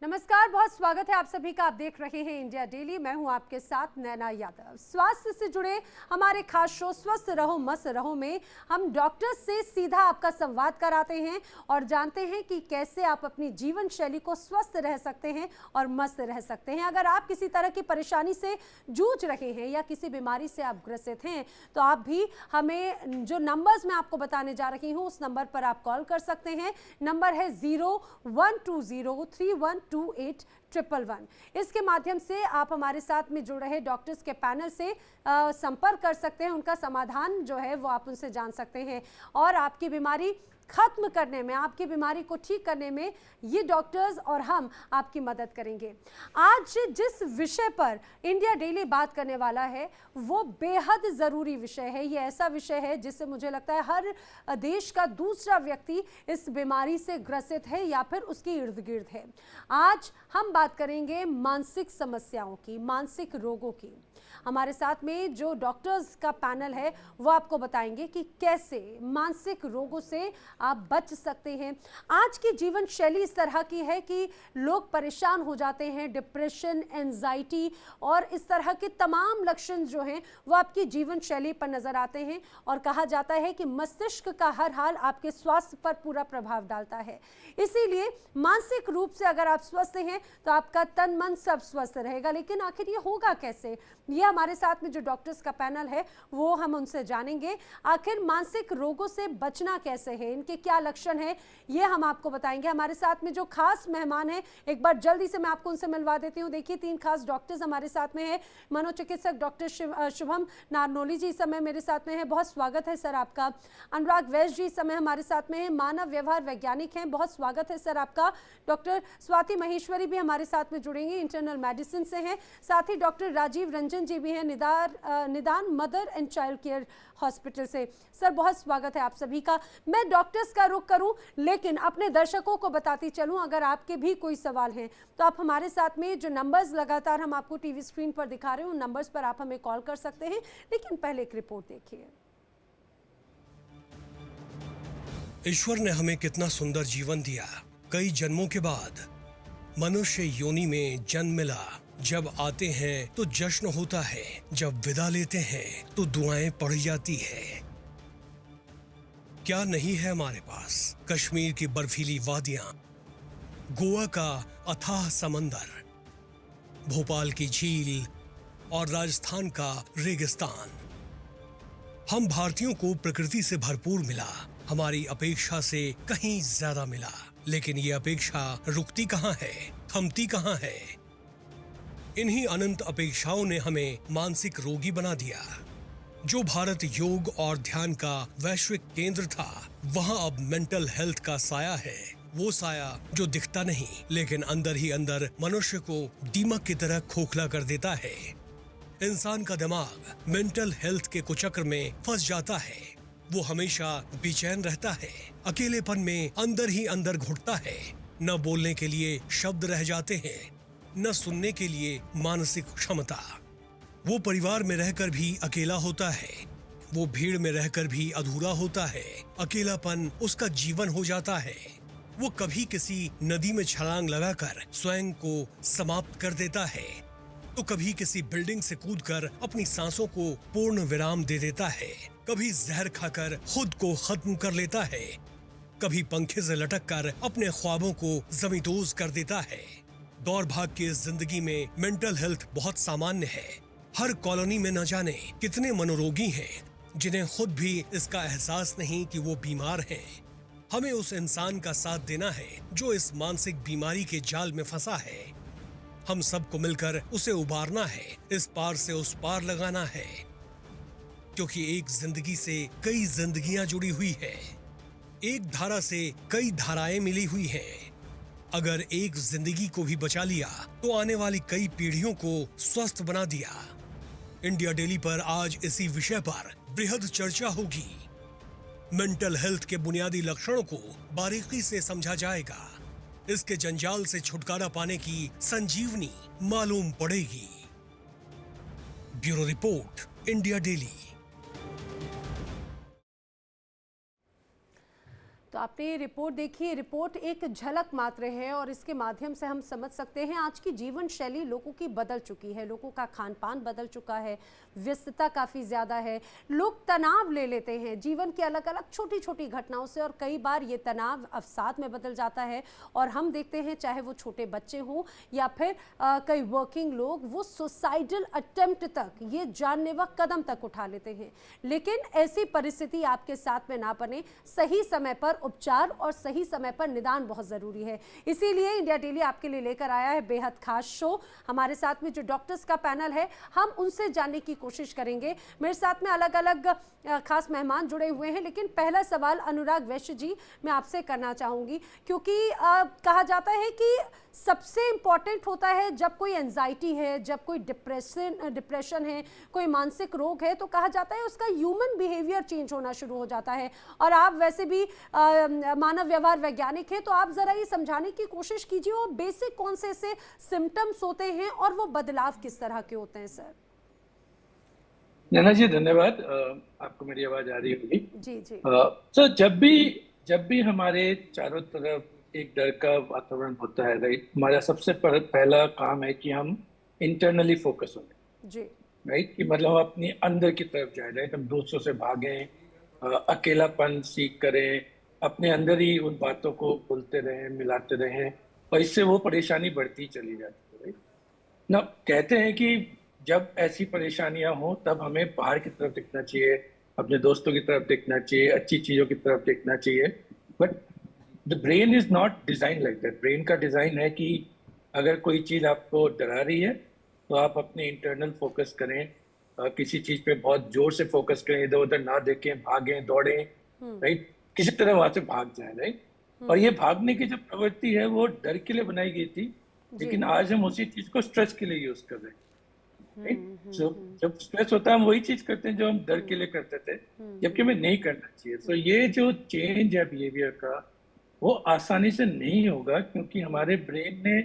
नमस्कार, बहुत स्वागत है आप सभी का। आप देख रहे हैं इंडिया डेली। मैं हूं आपके साथ नैना यादव। स्वास्थ्य से जुड़े हमारे खास शो स्वस्थ रहो मस्त रहो में हम डॉक्टर्स से सीधा आपका संवाद कराते हैं और जानते हैं कि कैसे आप अपनी जीवन शैली को स्वस्थ रह सकते हैं और मस्त रह सकते हैं। अगर आप किसी तरह की परेशानी से जूझ रहे हैं या किसी बीमारी से आप ग्रसित हैं तो आप भी हमें जो नंबर्स मैं आपको बताने जा रही हूँ उस नंबर पर आप कॉल कर सकते हैं। नंबर है 0120312811। इसके माध्यम से आप हमारे साथ में जुड़ रहे डॉक्टर्स के पैनल से संपर्क कर सकते हैं। उनका समाधान जो है वो आप उनसे जान सकते हैं और आपकी बीमारी खत्म करने में, आपकी बीमारी को ठीक करने में ये डॉक्टर्स और हम आपकी मदद करेंगे। आज जिस विषय पर इंडिया डेली बात करने वाला है वो बेहद ज़रूरी विषय है। ये ऐसा विषय है जिससे मुझे लगता है हर देश का दूसरा व्यक्ति इस बीमारी से ग्रसित है या फिर उसके इर्द गिर्द है। आज हम बात करेंगे मानसिक समस्याओं की, मानसिक रोगों की। हमारे साथ में जो डॉक्टर्स का पैनल है वो आपको बताएंगे कि कैसे मानसिक रोगों से आप बच सकते हैं। आज की जीवन शैली इस तरह की है कि लोग परेशान हो जाते हैं, डिप्रेशन, एंजाइटी और इस तरह के तमाम लक्षण जो हैं वो आपकी जीवन शैली पर नजर आते हैं और कहा जाता है कि मस्तिष्क का हर हाल आपके स्वास्थ्य पर पूरा प्रभाव डालता है। इसीलिए मानसिक रूप से अगर आप स्वस्थ हैं तो आपका तन मन सब स्वस्थ रहेगा। लेकिन आखिर ये होगा कैसे, ये हमारे साथ में जो डॉक्टर्स का पैनल है वो हम उनसे जानेंगे। आखिर मानसिक रोगों से बचना कैसे है, इनके क्या लक्षण हैं, ये हम आपको बताएंगे। हमारे साथ में जो खास मेहमान हैं एक बार जल्दी से मैं आपको उनसे मिलवा देती हूँ। देखिए, 3 खास डॉक्टर्स हमारे साथ में है। मनोचिकित्सक डॉक्टर शुभम नारनोली जी इस समय मेरे साथ में है, बहुत स्वागत है सर आपका। अनुराग वैश्य जी इस समय हमारे साथ में है, मानव व्यवहार वैज्ञानिक हैं, बहुत स्वागत है सर आपका। डॉक्टर स्वाति महेश्वरी भी हमारे साथ में जुड़ेंगे, इंटरनल मेडिसिन से हैं। साथ ही डॉक्टर राजीव रंजन जी भी हैं, निदान mother and child care hospital से। सर बहुत स्वागत है आप सभी का। मैं डॉक्टर्स का रुख करूं लेकिन अपने दर्शकों को बताती चलूं, अगर आपके भी कोई सवाल हैं तो आप हमारे साथ में जो नंबर्स लगातार हम आपको टीवी स्क्रीन पर दिखा रहे हैं उन नंबर्स पर आप हमें कॉल कर सकते हैं। लेकिन पहले एक रिपोर्ट देखिए। ईश्वर ने हमें कितना सुंदर जीवन दिया। कई जन्मों के बाद मनुष्य योनि में जन्म मिला। जब आते हैं तो जश्न होता है, जब विदा लेते हैं तो दुआएं पढ़ी जाती है। क्या नहीं है हमारे पास कश्मीर की बर्फीली वादियां, गोवा का अथाह समंदर, भोपाल की झील और राजस्थान का रेगिस्तान। हम भारतीयों को प्रकृति से भरपूर मिला, हमारी अपेक्षा से कहीं ज्यादा मिला। लेकिन ये अपेक्षा रुकती कहाँ है, थमती कहाँ है। इन्हीं अनंत अपेक्षाओं ने हमें मानसिक रोगी बना दिया। जो भारत योग और ध्यान का वैश्विक केंद्र था, वहां अब मेंटल हेल्थ का साया है। वो साया जो दिखता नहीं लेकिन अंदर ही अंदर मनुष्य को दीमक की तरह खोखला कर देता है। इंसान का दिमाग मेंटल हेल्थ के कुचक्र में फंस जाता है। वो हमेशा बेचैन रहता है, अकेलेपन में अंदर ही अंदर घुटता है। न बोलने के लिए शब्द रह जाते हैं, न सुनने के लिए मानसिक क्षमता। वो परिवार में रहकर भी अकेला होता है, वो भीड़ में रहकर भी अधूरा होता है। अकेलापन उसका जीवन हो जाता है। वो कभी किसी नदी में छलांग लगाकर स्वयं को समाप्त कर देता है तो कभी किसी बिल्डिंग से कूदकर अपनी सांसों को पूर्ण विराम दे देता है। कभी जहर खाकर खुद को खत्म कर लेता है, कभी पंखे से लटककर अपने ख्वाबों को जमींदोज कर देता है। दौड़ भाग की इस जिंदगी में मेंटल हेल्थ बहुत सामान्य है। हर कॉलोनी में न जाने कितने मनोरोगी हैं जिन्हें खुद भी इसका एहसास नहीं कि वो बीमार हैं। हमें उस इंसान का साथ देना है जो इस मानसिक बीमारी के जाल में फंसा है। हम सबको मिलकर उसे उबारना है, इस पार से उस पार लगाना है। क्योंकि एक जिंदगी से कई जिंदगियां जुड़ी हुई है, एक धारा से कई धाराएं मिली हुई हैं। अगर एक जिंदगी को भी बचा लिया तो आने वाली कई पीढ़ियों को स्वस्थ बना दिया। इंडिया डेली पर आज इसी विषय पर बृहद चर्चा होगी। मेंटल हेल्थ के बुनियादी लक्षणों को बारीकी से समझा जाएगा। इसके जंजाल से छुटकारा पाने की संजीवनी मालूम पड़ेगी। Bureau report, India daily. तो आपने ये रिपोर्ट देखी, रिपोर्ट एक झलक मात्र है और इसके माध्यम से हम समझ सकते हैं आज की जीवन शैली लोगों की बदल चुकी है, लोगों का खान पान बदल चुका है, व्यस्तता काफ़ी ज़्यादा है, लोग तनाव ले लेते हैं जीवन की अलग अलग छोटी छोटी घटनाओं से और कई बार ये तनाव अवसाद में बदल जाता है। और हम देखते हैं चाहे वो छोटे बच्चे हों या फिर कई वर्किंग लोग, वो सुसाइडल अटेम्प्ट तक, ये जानलेवा कदम तक उठा लेते हैं। लेकिन ऐसी परिस्थिति आपके साथ में ना बने, सही समय पर उपचार और सही समय पर निदान बहुत ज़रूरी है। इसीलिए इंडिया डेली आपके लिए लेकर आया है बेहद खास शो। हमारे साथ में जो डॉक्टर्स का पैनल है, हम उनसे जानने की कोशिश करेंगे। मेरे साथ में अलग अलग खास मेहमान जुड़े हुए हैं, लेकिन पहला सवाल अनुराग वैश्य जी मैं आपसे करना चाहूँगी, क्योंकि कहा जाता है कि सबसे इम्पॉर्टेंट होता है जब कोई एंजाइटी है, जब कोई डिप्रेशन है, कोई मानसिक रोग है, तो कहा जाता है उसका ह्यूमन बिहेवियर चेंज होना शुरू हो जाता है। और आप वैसे भी मानव व्यवहार वैज्ञानिक हैं, तो आप ज़रा ये समझाने की कोशिश कीजिए वो बेसिक कौन से ऐसे सिम्टम्स होते हैं और वो बदलाव किस तरह के होते हैं सर। नैना जी धन्यवाद। आपको मेरी आवाज आ रही होगी? जी जी। सर जब भी हमारे चारों तरफ एक डर का वातावरण होता है, राइट, हमारा सबसे पहला काम है कि हम इंटरनली फोकस हो जी, राइट, कि मतलब हम अपनी अंदर की तरफ जाए, राइट, हम दूसरों से भागें, अकेलापन सीख करें, अपने अंदर ही उन बातों को बोलते रहें, मिलाते रहें, और इससे वो परेशानी बढ़ती चली जाती है, राइट ना। कहते हैं कि जब ऐसी परेशानियां हो तब हमें बाहर की तरफ देखना चाहिए, अपने दोस्तों की तरफ देखना चाहिए, अच्छी चीजों की तरफ देखना चाहिए। But the brain is not design like that. Brain का डिजाइन है कि अगर कोई चीज आपको डरा रही है तो आप अपने इंटरनल फोकस करें, किसी चीज पे बहुत जोर से फोकस करें, इधर उधर ना देखें, भागें दौड़ें, राइट, किसी तरह वहां से भाग जाए, राइट। और ये भागने की जो प्रवृत्ति है वो डर के लिए बनाई गई थी, लेकिन आज हम उसी चीज को स्ट्रेस के लिए यूज कर रहे हैं। जब स्ट्रेस होता है हम वही चीज करते हैं जो हम डर के लिए करते थे, जबकि हमें नहीं करना चाहिए। तो ये जो चेंज है बिहेवियर का, वो आसानी से नहीं होगा, क्योंकि हमारे ब्रेन ने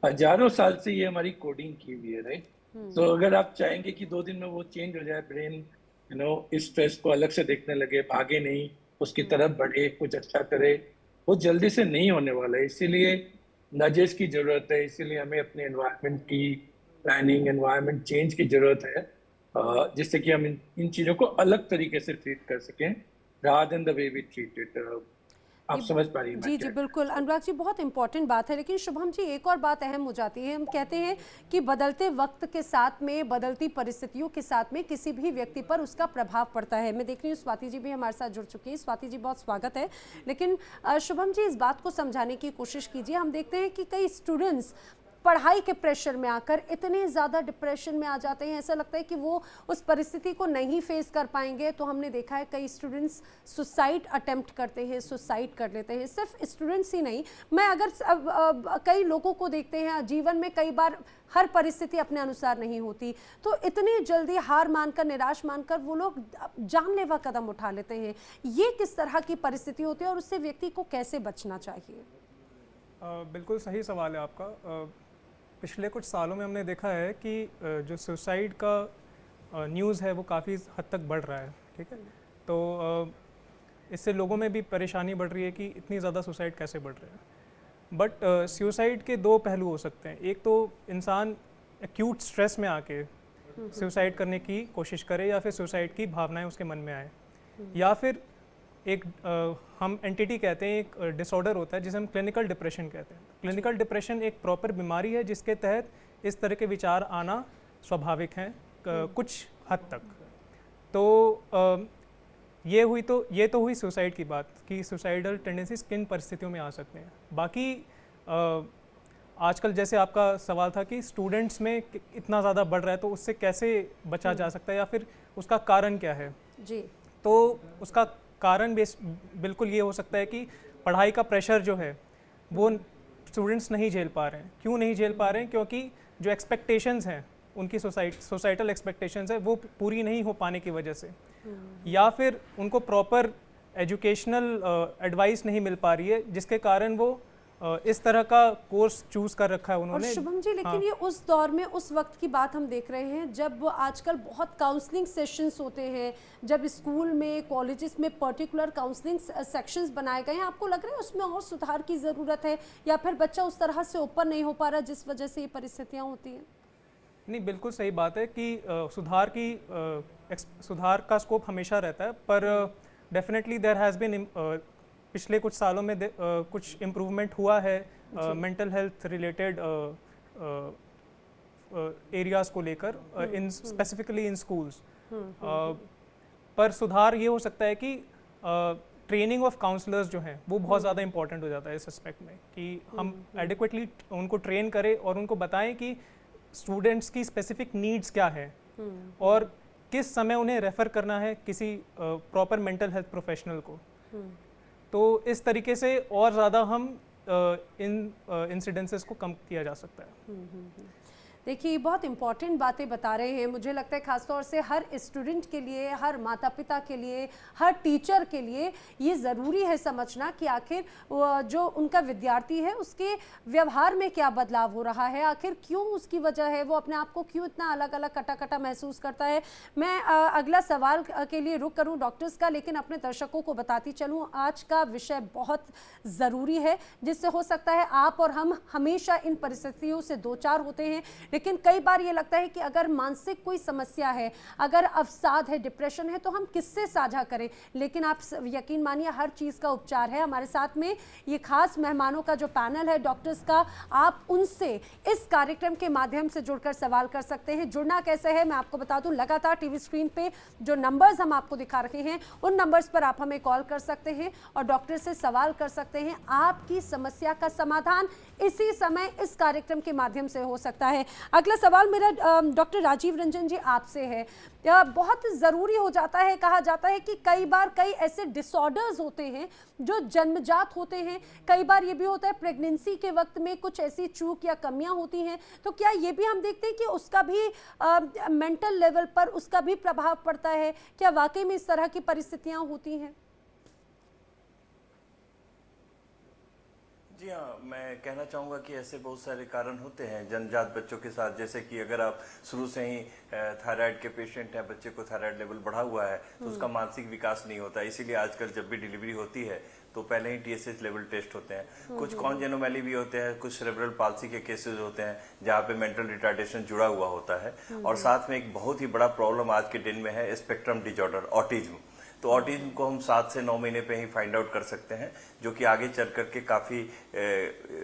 हजारों साल से ये हमारी कोडिंग की हुई है, राइट। तो अगर आप चाहेंगे कि 2 दिन में वो चेंज हो जाए, ब्रेन इस स्ट्रेस को अलग से देखने लगे, भागे नहीं, उसकी तरफ बढ़े, कुछ अच्छा करे, वो जल्दी से नहीं होने वाला है। इसीलिए नजेस की जरूरत है, इसीलिए हमें अपने एनवायरनमेंट की प्लानिंग, एनवायरनमेंट चेंज की जरूरत है, जिससे कि हम इन चीजों को अलग तरीके से ट्रीट कर सकें, rather than the way we treat it. आप समझ पा रही हैं? जी जी बिल्कुल अनुराग जी, बहुत इंपॉर्टेंट बात है। लेकिन शुभम जी, एक और बात अहम हो जाती है। हम कहते हैं कि बदलते वक्त के साथ में, बदलती परिस्थितियों के साथ में किसी भी व्यक्ति पर उसका प्रभाव पड़ता है। मैं देख रही हूँ स्वाति जी भी हमारे साथ जुड़ चुकी है। स्वाति जी बहुत स्वागत है। लेकिन शुभम जी, इस बात को समझाने की कोशिश कीजिए। हम देखते हैं कि कई स्टूडेंट्स पढ़ाई के प्रेशर में आकर इतने ज़्यादा डिप्रेशन में आ जाते हैं, ऐसा लगता है कि वो उस परिस्थिति को नहीं फेस कर पाएंगे। तो हमने देखा है कई स्टूडेंट्स सुसाइड अटेम्प्ट करते हैं, सुसाइड कर लेते हैं। सिर्फ स्टूडेंट्स ही नहीं, मैं अगर कई लोगों को देखते हैं जीवन में, कई बार हर परिस्थिति अपने अनुसार नहीं होती, तो इतनी जल्दी हार मानकर, निराश मानकर वो लोग जानलेवा कदम उठा लेते हैं। ये किस तरह की परिस्थिति होती है और उससे व्यक्ति को कैसे बचना चाहिए? बिल्कुल सही सवाल है आपका। पिछले कुछ सालों में हमने देखा है कि जो सुसाइड का न्यूज़ है वो काफ़ी हद तक बढ़ रहा है, ठीक है। तो इससे लोगों में भी परेशानी बढ़ रही है कि इतनी ज़्यादा सुसाइड कैसे बढ़ रहे हैं। बट सुसाइड के 2 पहलू हो सकते हैं। एक तो इंसान एक्यूट स्ट्रेस में आके सुसाइड करने की कोशिश करे, या फिर सुसाइड की भावनाएं उसके मन में आए, या फिर एक हम एंटिटी कहते हैं, एक डिसऑर्डर होता है जिसे हम क्लिनिकल डिप्रेशन कहते हैं। क्लिनिकल डिप्रेशन एक प्रॉपर बीमारी है जिसके तहत इस तरह के विचार आना स्वाभाविक हैं कुछ हद तक। तो ये तो हुई सुसाइड की बात कि सुसाइडल टेंडेंसीज किन परिस्थितियों में आ सकते हैं। बाकी आजकल जैसे आपका सवाल था कि स्टूडेंट्स में इतना ज़्यादा बढ़ रहा है तो उससे कैसे बचा जा सकता है, या फिर उसका कारण क्या है जी। तो उसका कारण बिल्कुल ये हो सकता है कि पढ़ाई का प्रेशर जो है वो स्टूडेंट्स नहीं झेल पा रहे हैं। क्यों नहीं झेल पा रहे हैं? क्योंकि जो एक्सपेक्टेशंस हैं उनकी सोसाइटल एक्सपेक्टेशंस है वो पूरी नहीं हो पाने की वजह से, या फिर उनको प्रॉपर एजुकेशनल एडवाइस नहीं मिल पा रही है, जिसके कारण वो इस तरह का कोर्स चूज कर रखा है और उन्होंने। शुभम जी, लेकिन हाँ। ये उस दौर में, उस वक्त की बात हम देख रहे हैं जब आजकल बहुत काउंसलिंग सेशंस होते हैं, जब स्कूल में, कॉलेजेस में पर्टिकुलर काउंसलिंग सेक्शंस बनाए गए हैं। आपको लग रहा है उसमें और सुधार की ज़रूरत है, या फिर बच्चा उस तरह से ऊपर नहीं हो पा रहा जिस वजह से ये परिस्थितियाँ होती हैं? नहीं, बिल्कुल सही बात है कि सुधार का स्कोप हमेशा रहता है, पर डेफिनेटली देयर हैज़ बीन पिछले कुछ सालों में कुछ इम्प्रूवमेंट हुआ है मेंटल हेल्थ रिलेटेड एरियाज़ को लेकर, इन स्पेसिफिकली इन स्कूल्स। पर सुधार ये हो सकता है कि ट्रेनिंग ऑफ काउंसलर्स जो हैं वो बहुत ज़्यादा इंपॉर्टेंट हो जाता है इस एस्पेक्ट में, कि हम एडिक्वेटली उनको ट्रेन करें और उनको बताएं कि स्टूडेंट्स की स्पेसिफिक नीड्स क्या है और किस समय उन्हें रेफ़र करना है किसी प्रॉपर मेंटल हेल्थ प्रोफेशनल को। तो इस तरीके से और ज़्यादा हम इन इंसिडेंसेस को कम किया जा सकता है। देखिए, बहुत इंपॉर्टेंट बातें बता रहे हैं। मुझे लगता है खासतौर से हर स्टूडेंट के लिए, हर माता पिता के लिए, हर टीचर के लिए ये ज़रूरी है समझना कि आखिर जो उनका विद्यार्थी है उसके व्यवहार में क्या बदलाव हो रहा है, आखिर क्यों उसकी वजह है, वो अपने आप को क्यों इतना अलग अलग कटा कटा महसूस करता है। मैं अगला सवाल के लिए रुक करूँ डॉक्टर्स का, लेकिन अपने दर्शकों को बताती चलूँ आज का विषय बहुत ज़रूरी है, जिससे हो सकता है आप और हम हमेशा इन परिस्थितियों से दो चार होते हैं, लेकिन कई बार ये लगता है कि अगर मानसिक कोई समस्या है, अगर अवसाद है, डिप्रेशन है, तो हम किससे साझा करें। लेकिन आप यकीन मानिए हर चीज़ का उपचार है। हमारे साथ में ये खास मेहमानों का जो पैनल है डॉक्टर्स का, आप उनसे इस कार्यक्रम के माध्यम से जुड़कर सवाल कर सकते हैं। जुड़ना कैसे है मैं आपको बता दूं, लगातार टीवी स्क्रीन पे जो नंबर्स हम आपको दिखा रहे हैं उन नंबर्स पर आप हमें कॉल कर सकते हैं और डॉक्टर से सवाल कर सकते हैं। आपकी समस्या का समाधान इसी समय इस कार्यक्रम के माध्यम से हो सकता है। अगला सवाल मेरा डॉक्टर राजीव रंजन जी आपसे है। बहुत ज़रूरी हो जाता है, कहा जाता है कि कई बार कई ऐसे डिसऑर्डर्स होते हैं जो जन्मजात होते हैं, कई बार ये भी होता है प्रेगनेंसी के वक्त में कुछ ऐसी चूक या कमियां होती हैं, तो क्या ये भी हम देखते हैं कि उसका भी मेंटल लेवल पर उसका भी प्रभाव पड़ता है? क्या वाकई में इस तरह की परिस्थितियां होती हैं? जी हाँ, मैं कहना चाहूँगा कि ऐसे बहुत सारे कारण होते हैं जन्मजात बच्चों के साथ। जैसे कि अगर आप शुरू से ही थायराइड के पेशेंट हैं, बच्चे को थायराइड लेवल बढ़ा हुआ है तो उसका मानसिक विकास नहीं होता। इसीलिए आजकल जब भी डिलीवरी होती है तो पहले ही TSH लेवल टेस्ट होते हैं। कुछ कॉन्जेनोमैली भी होते हैं, कुछ सेरेब्रल पाल्सी के केसेस होते हैं जहाँ पे मेंटल रिटार्डेशन जुड़ा हुआ होता है। और साथ में एक बहुत ही बड़ा प्रॉब्लम आज के दिन में है स्पेक्ट्रम डिसऑर्डर, ऑटिज्म। तो ऑटिज्म को हम 7 से 9 महीने पे ही फाइंड आउट कर सकते हैं, जो कि आगे चल करके काफ़ी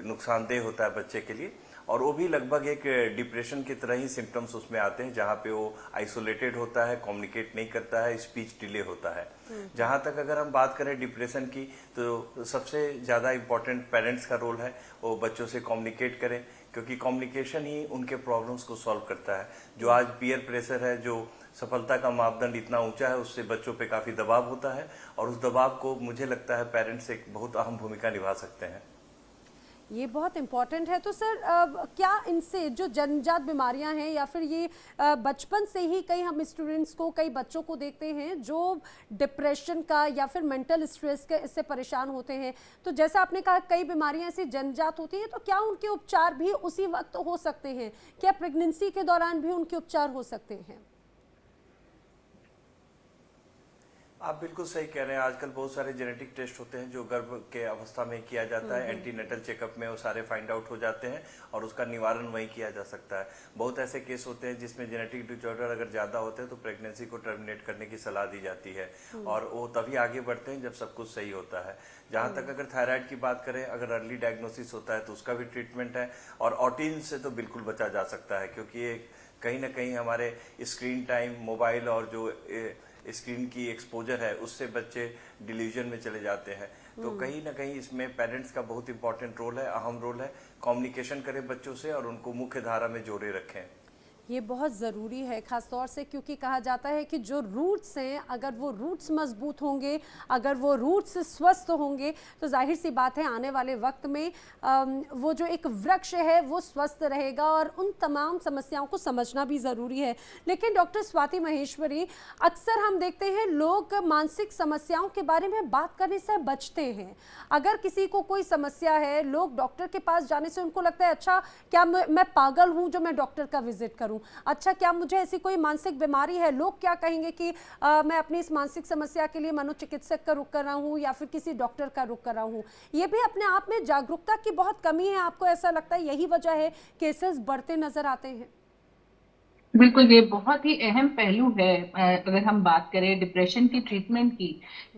नुकसानदेह होता है बच्चे के लिए। और वो भी लगभग एक डिप्रेशन की तरह ही सिम्टम्स उसमें आते हैं, जहाँ पे वो आइसोलेटेड होता है, कम्युनिकेट नहीं करता है, स्पीच डिले होता है। जहाँ तक अगर हम बात करें डिप्रेशन की, तो सबसे ज़्यादा इम्पोर्टेंट पेरेंट्स का रोल है, वो बच्चों से कम्युनिकेट करें, क्योंकि कम्युनिकेशन ही उनके प्रॉब्लम्स को सॉल्व करता है। जो आज पीयर प्रेशर है, जो सफलता का मापदंड इतना ऊंचा है, उससे बच्चों पे काफ़ी दबाव होता है और उस दबाव को मुझे लगता है पेरेंट्स एक बहुत अहम भूमिका निभा सकते हैं। ये बहुत इम्पॉर्टेंट है। तो सर क्या इनसे जो जन्मजात बीमारियां हैं या फिर ये बचपन से ही कई हम स्टूडेंट्स को, कई बच्चों को देखते हैं जो डिप्रेशन का या फिर मेंटल स्ट्रेस के इससे परेशान होते हैं, तो जैसा आपने कहा कई बीमारियां ऐसी जन्मजात होती हैं, तो क्या उनके उपचार भी उसी वक्त हो सकते हैं? क्या प्रेगनेंसी के दौरान भी उनके उपचार हो सकते हैं? आप बिल्कुल सही कह रहे हैं। आजकल बहुत सारे जेनेटिक टेस्ट होते हैं जो गर्भ के अवस्था में किया जाता है। एंटीनेटल चेकअप में वो सारे फाइंड आउट हो जाते हैं और उसका निवारण वहीं किया जा सकता है। बहुत ऐसे केस होते हैं जिसमें जेनेटिक डिसऑर्डर अगर ज़्यादा होते हैं तो प्रेगनेंसी को टर्मिनेट करने की सलाह दी जाती है और वो तभी आगे बढ़ते हैं जब सब कुछ सही होता है। जहाँ तक अगर थायराइड की बात करें, अगर अर्ली डायग्नोसिस होता है तो उसका भी ट्रीटमेंट है। और ऑटिज्म से तो बिल्कुल बचा जा सकता है, क्योंकि ये कहीं ना कहीं हमारे स्क्रीन टाइम, मोबाइल और जो स्क्रीन की एक्सपोजर है उससे बच्चे डिल्यूजन में चले जाते हैं। तो कहीं ना कहीं इसमें पेरेंट्स का बहुत इंपॉर्टेंट रोल है, अहम रोल है। कम्युनिकेशन करें बच्चों से और उनको मुख्य धारा में जोड़े रखें। ये बहुत ज़रूरी है, ख़ास तौर से क्योंकि कहा जाता है कि जो रूट्स हैं, अगर वो रूट्स मजबूत होंगे, अगर वो रूट्स स्वस्थ होंगे, तो जाहिर सी बात है आने वाले वक्त में वो जो एक वृक्ष है वो स्वस्थ रहेगा, और उन तमाम समस्याओं को समझना भी ज़रूरी है। लेकिन डॉक्टर स्वाति महेश्वरी, अक्सर हम देखते हैं लोग मानसिक समस्याओं के बारे में बात करने से बचते हैं। अगर किसी को कोई समस्या है, लोग डॉक्टर के पास जाने से उनको लगता है अच्छा क्या मैं पागल हूँ जो मैं डॉक्टर का विजिट करूँ, अच्छा क्या मुझे ऐसी कोई मानसिक बीमारी है, लोग क्या कहेंगे कि मैं अपनी इस मानसिक समस्या के लिए मनोचिकित्सक का रुख कर रहा हूँ या फिर किसी डॉक्टर का रुख कर रहा हूँ। ये भी अपने आप में जागरूकता की बहुत कमी है। आपको ऐसा लगता है यही वजह है केसेस बढ़ते नजर आते हैं? बिल्कुल, ये बहुत ही अहम पहलू है। अगर हम बात करें डिप्रेशन की ट्रीटमेंट की,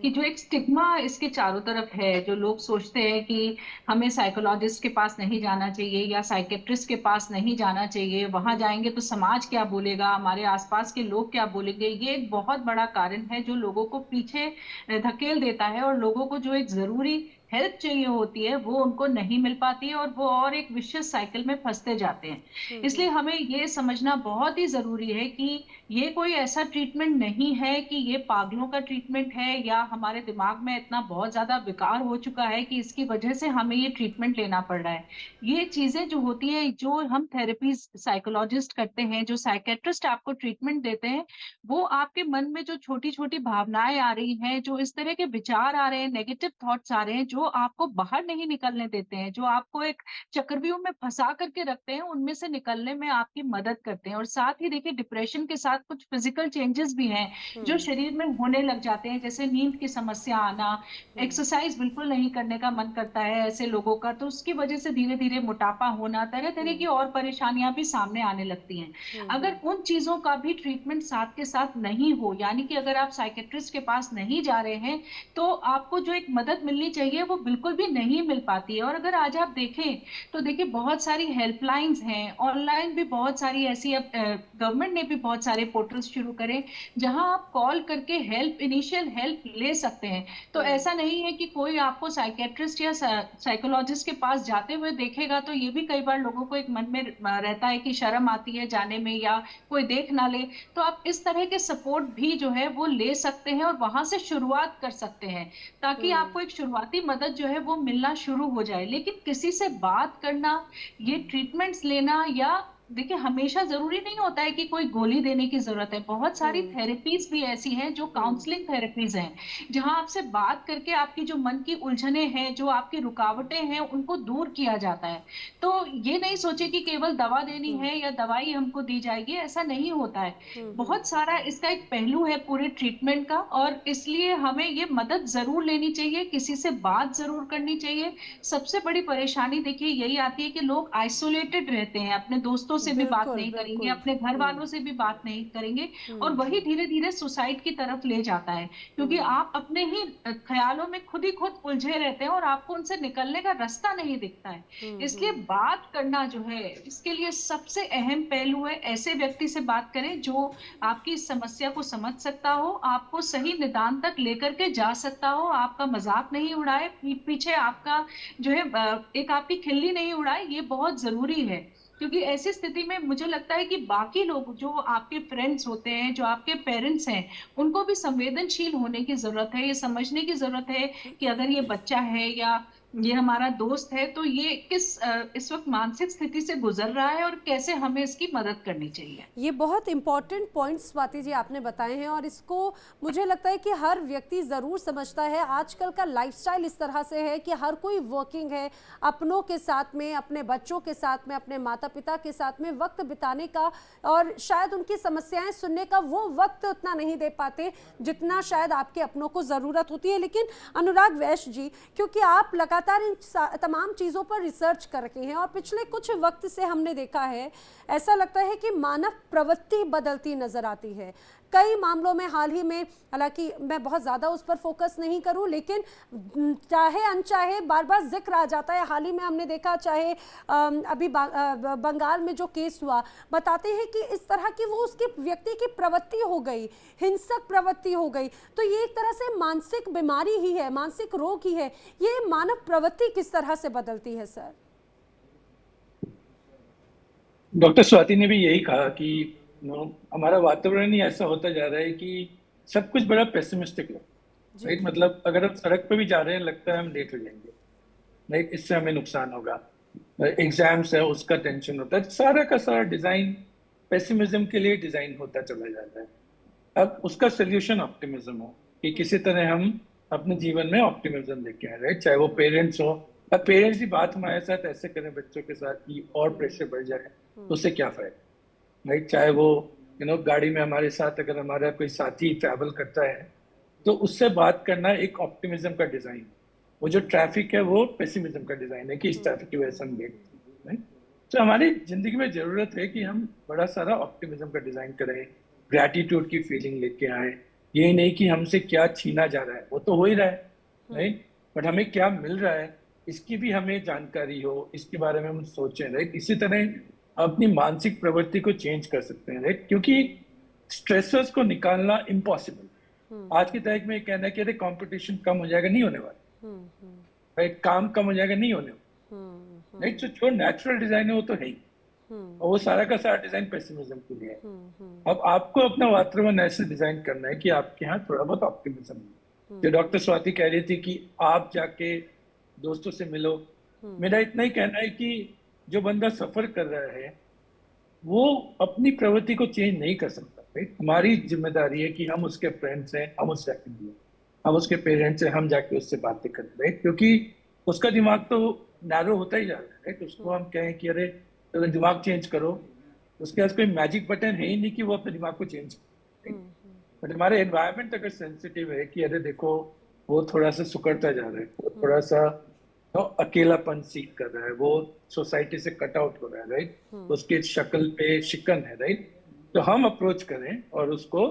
कि जो एक स्टिग्मा इसके चारों तरफ है, जो लोग सोचते हैं कि हमें साइकोलॉजिस्ट के पास नहीं जाना चाहिए या साइकेट्रिस्ट के पास नहीं जाना चाहिए, वहां जाएंगे तो समाज क्या बोलेगा, हमारे आसपास के लोग क्या बोलेंगे, ये एक बहुत बड़ा कारण है जो लोगों को पीछे धकेल देता है, और लोगों को जो एक जरूरी हेल्प चाहिए होती है वो उनको नहीं मिल पाती है, और वो और एक विशियस साइकिल में फंसते जाते हैं। इसलिए हमें ये समझना बहुत ही जरूरी है कि ये कोई ऐसा ट्रीटमेंट नहीं है कि ये पागलों का ट्रीटमेंट है, या हमारे दिमाग में इतना बहुत ज्यादा विकार हो चुका है कि इसकी वजह से हमें ये ट्रीटमेंट लेना पड़ रहा है। ये चीजें जो होती है, जो हम थेरेपी साइकोलॉजिस्ट करते हैं, जो साइकेट्रिस्ट आपको ट्रीटमेंट देते हैं, वो आपके मन में जो छोटी छोटी भावनाएं आ रही हैं, जो इस तरह के विचार आ रहे हैं, नेगेटिव थॉट्स आ रहे हैं, जो आपको बाहर नहीं निकलने देते हैं, जो आपको एक चक्रव्यूह में फंसा करके रखते हैं, उनमें से निकलने में आपकी मदद करते हैं। और साथ ही देखिए, डिप्रेशन के साथ कुछ फिजिकल चेंजेस भी हैं जो शरीर में होने लग जाते हैं, जैसे नींद की समस्या आना, एक्सरसाइज बिल्कुल नहीं करने का मन करता है ऐसे लोगों का, तो उसकी वजह से धीरे धीरे मोटापा होना, तरह तरह की और परेशानियां भी सामने आने लगती हैं। अगर उन चीजों का भी ट्रीटमेंट साथ के साथ नहीं हो, यानी कि अगर आप साइकेट्रिस्ट के पास नहीं जा रहे हैं, तो आपको जो एक मदद मिलनी चाहिए वो बिल्कुल भी नहीं मिल पाती है। और अगर आज आप देखें तो देखिए, बहुत सारी हेल्पलाइंस हैं, ऑनलाइन भी बहुत सारी ऐसी, अब गवर्नमेंट ने भी बहुत सारे पोर्टल्स शुरू करे जहां आप कॉल करके हेल्प, इनिशियल हेल्प ले सकते हैं। तो ऐसा नहीं है कि कोई आपको साइकेट्रिस्ट या साइकोलॉजिस्ट के पास जाते हुए देखेगा, तो ये भी कई बार लोगों को एक मन में रहता है कि शर्म आती है जाने में या कोई देख ना ले, तो आप इस तरह के सपोर्ट भी जो है वो ले सकते हैं और वहां से शुरुआत कर सकते हैं, ताकि आपको एक शुरुआती मदद जो है वो मिलना शुरू हो जाए। लेकिन किसी से बात करना, ये ट्रीटमेंट्स लेना, या देखिए हमेशा जरूरी नहीं होता है कि कोई गोली देने की जरूरत है। बहुत सारी थेरेपीज भी ऐसी हैं जो काउंसलिंग थेरेपीज हैं, जहां आपसे बात करके आपकी जो मन की उलझने हैं, जो आपकी रुकावटें हैं, उनको दूर किया जाता है। तो ये नहीं सोचे कि केवल दवा देनी है या दवाई हमको दी जाएगी, ऐसा नहीं होता है। बहुत सारा इसका एक पहलू है पूरे ट्रीटमेंट का, और इसलिए हमें ये मदद जरूर लेनी चाहिए, किसी से बात जरूर करनी चाहिए। सबसे बड़ी परेशानी देखिए यही आती है कि लोग आइसोलेटेड रहते हैं, अपने दोस्तों से भी बात नहीं करेंगे, अपने घर वालों से भी बात नहीं करेंगे, और वही धीरे धीरे सुसाइड की तरफ ले जाता है, क्योंकि आप अपने ही ख्यालों में खुद ही खुद उलझे रहते हैं और आपको उनसे निकलने का रास्ता नहीं दिखता है। इसलिए बात करना जो है, इसके लिए सबसे अहम पहलू है, ऐसे व्यक्ति से बात करें जो आपकी इस समस्या को समझ सकता हो, आपको सही निदान तक लेकर के जा सकता हो, आपका मजाक नहीं उड़ाए, पीठ पीछे आपका जो है एक आपकी खिल्ली नहीं उड़ाए। ये बहुत जरूरी है, क्योंकि ऐसी स्थिति में मुझे लगता है कि बाकी लोग जो आपके फ्रेंड्स होते हैं, जो आपके पेरेंट्स हैं, उनको भी संवेदनशील होने की जरूरत है। ये समझने की जरूरत है कि अगर ये बच्चा है या ये हमारा दोस्त है, तो ये किस इस वक्त मानसिक स्थिति से गुजर रहा है और कैसे हमें इसकी मदद करनी चाहिए। ये बहुत इंपॉर्टेंट पॉइंट स्वाति जी आपने बताए हैं, और इसको मुझे लगता है कि हर व्यक्ति ज़रूर समझता है। आजकल का लाइफस्टाइल इस तरह से है कि हर कोई वर्किंग है, अपनों के साथ में, अपने बच्चों के साथ में, अपने माता पिता के साथ में वक्त बिताने का और शायद उनकी समस्याएं सुनने का वो वक्त उतना नहीं दे पाते जितना शायद आपके अपनों को ज़रूरत होती है। लेकिन अनुराग वैश्य जी, क्योंकि आप लगातार इन तमाम चीज़ों पर रिसर्च कर रहे हैं और पिछले कुछ वक्त से हमने देखा है, ऐसा लगता है कि मानव प्रवृत्ति बदलती नजर आती है कई मामलों में। हाल ही में, हालांकि मैं बहुत ज़्यादा उस पर फोकस नहीं करूं, लेकिन चाहे अनचाहे बार बार जिक्र आ जाता है। हाल ही में हमने देखा, चाहे अभी बंगाल में जो केस हुआ, बताते हैं कि इस तरह की वो उसकी व्यक्ति की प्रवृत्ति हो गई, हिंसक प्रवृत्ति हो गई। तो ये एक तरह से मानसिक बीमारी ही है, मानसिक रोग ही है। ये मानव प्रवृत्ति किस तरह से बदलती है सर? डॉक्टर स्वाति ने भी यही कहा कि हमारा वातावरण ही ऐसा होता जा रहा है कि सब कुछ बड़ा पेसिमिस्टिक है, राइट। मतलब अगर हम सड़क पे भी जा रहे हैं, लगता है हम लेट हो जाएंगे, राइट, इससे हमें नुकसान होगा, एग्जाम्स है उसका टेंशन होता है, सारा का सारा डिजाइन पेसिमिज्म के लिए डिजाइन होता चला जाता है। अब उसका सोल्यूशन ऑप्टिमिज्म हो कि किसी तरह हम अपने जीवन में ऑप्टिमिज्म लेके आए, राइट। चाहे वो पेरेंट्स हो, अब पेरेंट्स ही बात हमारे साथ ऐसे करें बच्चों के साथ कि और प्रेशर बढ़ जाए, तो उससे क्या फायदा, राइट। चाहे वो गाड़ी में हमारे साथ अगर हमारा कोई साथी ट्रैवल करता है, तो उससे बात करना एक ऑप्टिमिज्म का डिजाइन। वो जो ट्रैफिक है वो पेसिमिज्म का डिजाइन है कि इस ट्रैफिक की वजह से हम लेट, राइट। तो हमारी जिंदगी में जरूरत है कि हम बड़ा सारा ऑप्टिमिज्म का डिजाइन करें, ग्रैटिट्यूड की फीलिंग लेके आए। ये नहीं कि हमसे क्या छीना जा रहा है, वो तो हो ही रहा है, राइट, बट हमें क्या मिल रहा है इसकी भी हमें जानकारी हो, इसके बारे में हम सोचें, राइट। इसी तरह अपनी मानसिक प्रवृत्ति को चेंज कर सकते हैं, राइट, क्योंकि स्ट्रेसर्स को निकालना इम्पॉसिबल। आज की तारीख में ये कहना है कि अरे कंपटीशन कम हो जाएगा, नहीं होने वाला, राइट, काम कम हो जाएगा, नहीं होने वाला, राइट। तो जो नेचुरल डिजाइन है वो तो है ही, और वो सारा का सारा डिजाइन पेसिमिज्म के लिए है। अब आपको अपना वातावरण ऐसे डिजाइन करना है कि आपके यहाँ थोड़ा बहुत ऑप्टिमिज्म हो। जो डॉक्टर स्वाति कह रही थी कि आप जाके दोस्तों से मिलो, मेरा इतना ही कहना है कि जो बंदा सफर कर रहा है वो अपनी प्रवृत्ति को चेंज नहीं कर सकता, राइट। हमारी जिम्मेदारी है कि हम उसके फ्रेंड्स हैं, हम उससे मिलें, हम उसके पेरेंट्स हैं, हम जाके उससे बातें करें, राइट, क्योंकि उसका दिमाग तो नैरो होता ही जा रहा है, राइट। उसको हम कहें कि अरे चलो दिमाग चेंज करो, उसके पास कोई मैजिक बटन है ही नहीं कि वो अपने दिमाग को चेंज करे। बट हमारे एनवायरनमेंट अगर सेंसिटिव है कि अरे देखो वो थोड़ा सा सुकड़ता जा रहा है, वो थोड़ा सा अकेलापन सीख कर रहा है, वो सोसाइटी से कट आउट हो रहा है, राइट, उसकी शक्ल पे शिकन है, राइट। तो हम अप्रोच करें और उसको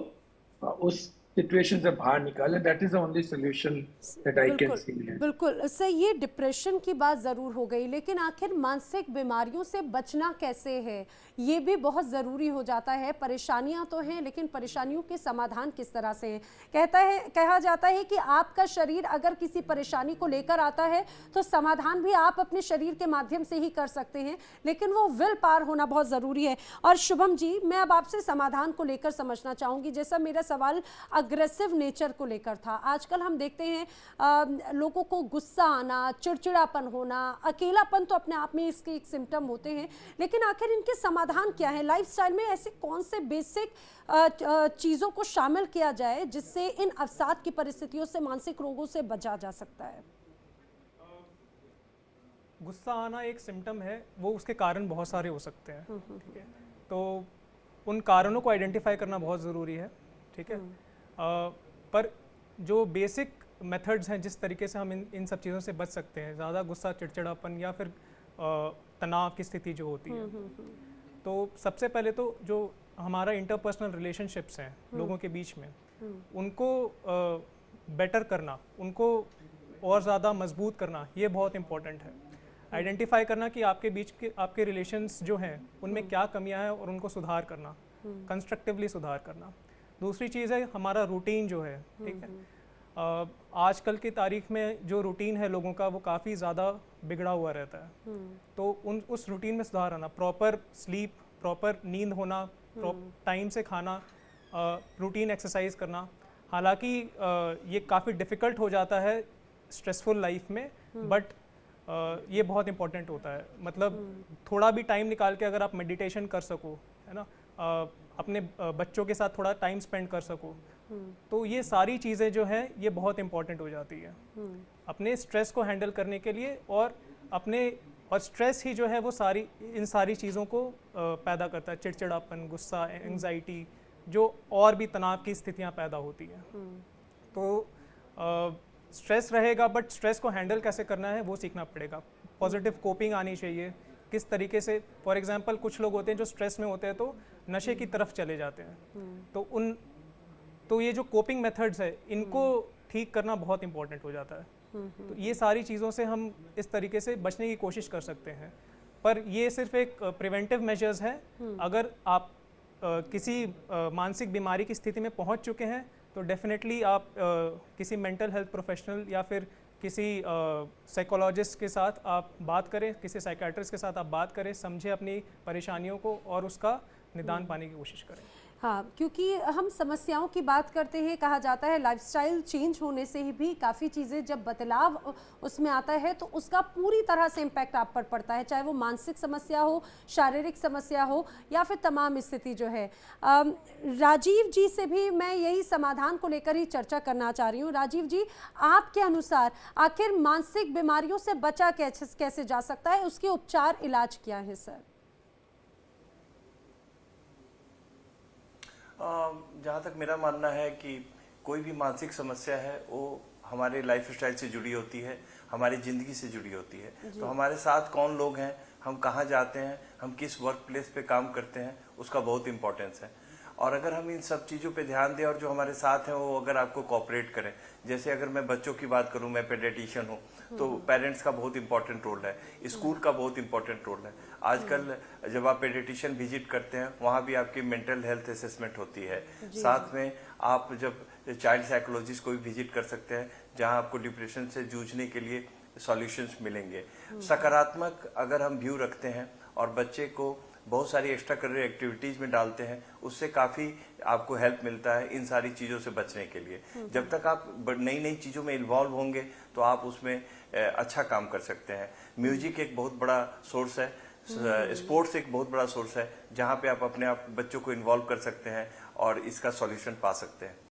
उस सिचुएशन से बाहर निकालें, that is the only solution that I can see. बिल्कुल सर, ये डिप्रेशन की बात ज़रूर हो गई, लेकिन आखिर मानसिक बीमारियों से बचना कैसे है, ये भी बहुत ज़रूरी हो जाता है। परेशानियां तो हैं, लेकिन परेशानियों के समाधान किस तरह से हैं। कहा जाता है कि आपका शरीर अगर किसी परेशानी को लेकर आता है तो समाधान भी आप अपने शरीर के माध्यम से ही कर सकते हैं, लेकिन वो विल पावर होना बहुत ज़रूरी है। और शुभम जी, मैं अब आपसे समाधान को लेकर समझना चाहूँगी। जैसा मेरा सवाल अग्रेसिव नेचर को लेकर था, आजकल हम देखते हैं लोगों को गुस्सा आना, चिड़चिड़ापन होना, अकेलापन तो अपने आप में इसके एक सिम्टम होते हैं, लेकिन आखिर इनके समाधान क्या है? लाइफस्टाइल में ऐसे कौन से बेसिक चीज़ों को शामिल किया जाए जिससे इन अवसाद की परिस्थितियों से, मानसिक रोगों से बचा जा सकता है? गुस्सा आना एक सिम्टम है, वो उसके कारण बहुत सारे हो सकते हैं, ठीक है। तो उन कारणों को आइडेंटिफाई करना बहुत ज़रूरी है, ठीक है। पर जो बेसिक मेथड्स हैं जिस तरीके से हम इन सब चीज़ों से बच सकते हैं, ज़्यादा गुस्सा, चिड़चिड़ापन या फिर तनाव की स्थिति जो होती है, तो सबसे पहले तो जो हमारा इंटरपर्सनल रिलेशनशिप्स हैं लोगों के बीच में, उनको बेटर करना, उनको और ज़्यादा मजबूत करना, ये बहुत इम्पोर्टेंट है। आइडेंटिफाई करना कि आपके बीच के आपके रिलेशंस जो हैं उनमें क्या कमियां हैं और उनको सुधार करना, कंस्ट्रक्टिवली सुधार करना। दूसरी चीज़ है हमारा रूटीन जो है, ठीक है। आजकल की तारीख में जो रूटीन है लोगों का वो काफ़ी ज़्यादा बिगड़ा हुआ रहता है, तो उस रूटीन में सुधार आना, प्रॉपर स्लीप, प्रॉपर नींद होना, टाइम से खाना, रूटीन एक्सरसाइज करना। हालांकि ये काफ़ी डिफ़िकल्ट हो जाता है स्ट्रेसफुल लाइफ में, बट ये बहुत इम्पोर्टेंट होता है। मतलब थोड़ा भी टाइम निकाल के अगर आप मेडिटेशन कर सको, है ना, अपने बच्चों के साथ थोड़ा टाइम स्पेंड कर सको, तो ये सारी चीज़ें जो हैं ये बहुत इम्पोर्टेंट हो जाती है अपने स्ट्रेस को हैंडल करने के लिए। और स्ट्रेस ही जो है वो इन सारी चीज़ों को पैदा करता है, चिड़चिड़ापन, गुस्सा, एंजाइटी, जो और भी तनाव की स्थितियाँ पैदा होती हैं। तो स्ट्रेस रहेगा, बट स्ट्रेस को हैंडल कैसे करना है वो सीखना पड़ेगा। पॉजिटिव कोपिंग आनी चाहिए, किस तरीके से, फॉर एग्जांपल कुछ लोग होते हैं जो स्ट्रेस में होते हैं तो नशे की तरफ चले जाते हैं, तो ये जो कोपिंग मेथड्स है इनको ठीक करना बहुत इंपॉर्टेंट हो जाता है। तो ये सारी चीज़ों से हम इस तरीके से बचने की कोशिश कर सकते हैं, पर ये सिर्फ एक प्रिवेंटिव मेजर्स है। अगर आप किसी मानसिक बीमारी की स्थिति में पहुंच चुके हैं तो डेफिनेटली आप किसी मेंटल हेल्थ प्रोफेशनल या फिर किसी साइकोलॉजिस्ट के साथ आप बात करें, किसी साइकियाट्रिस्ट के साथ आप बात करें, समझें अपनी परेशानियों को और उसका निदान पाने की कोशिश करें। हाँ, क्योंकि हम समस्याओं की बात करते हैं, कहा जाता है लाइफस्टाइल चेंज होने से ही भी काफ़ी चीज़ें, जब बदलाव उसमें आता है तो उसका पूरी तरह से इम्पैक्ट आप पर पड़ता है, चाहे वो मानसिक समस्या हो, शारीरिक समस्या हो या फिर तमाम स्थिति जो है। राजीव जी से भी मैं यही समाधान को लेकर ही चर्चा करना चाह रही हूँ। राजीव जी, आपके अनुसार आखिर मानसिक बीमारियों से बचा कैसे जा सकता है, उसके उपचार, इलाज क्या है सर? जहाँ तक मेरा मानना है कि कोई भी मानसिक समस्या है वो हमारे लाइफस्टाइल से जुड़ी होती है, हमारी ज़िंदगी से जुड़ी होती है। तो हमारे साथ कौन लोग हैं, हम कहाँ जाते हैं, हम किस वर्क प्लेस पे काम करते हैं, उसका बहुत इंपॉर्टेंस है। और अगर हम इन सब चीज़ों पे ध्यान दें और जो हमारे साथ हैं वो अगर आपको कोऑपरेट करें, जैसे अगर मैं बच्चों की बात करूं, मैं पेडियाट्रिशियन हूं, तो पेरेंट्स का बहुत इंपॉर्टेंट रोल है, स्कूल का बहुत इंपॉर्टेंट रोल है। आजकल जब आप पेडियाट्रिशियन विजिट करते हैं वहाँ भी आपकी मेंटल हेल्थ असेसमेंट होती है। साथ में आप जब चाइल्ड साइकोलॉजिस्ट को भी विजिट कर सकते हैं, जहाँ आपको डिप्रेशन से जूझने के लिए सॉल्यूशंस मिलेंगे। सकारात्मक अगर हम व्यू रखते हैं और बच्चे को बहुत सारी एक्स्ट्रा करिकुलर एक्टिविटीज़ में डालते हैं, उससे काफ़ी आपको हेल्प मिलता है इन सारी चीज़ों से बचने के लिए। जब तक आप नई नई चीज़ों में इन्वॉल्व होंगे तो आप उसमें अच्छा काम कर सकते हैं। म्यूजिक एक बहुत बड़ा सोर्स है, स्पोर्ट्स एक बहुत बड़ा सोर्स है, जहाँ पे आप अपने आप बच्चों को इन्वॉल्व कर सकते हैं और इसका सॉल्यूशन पा सकते हैं।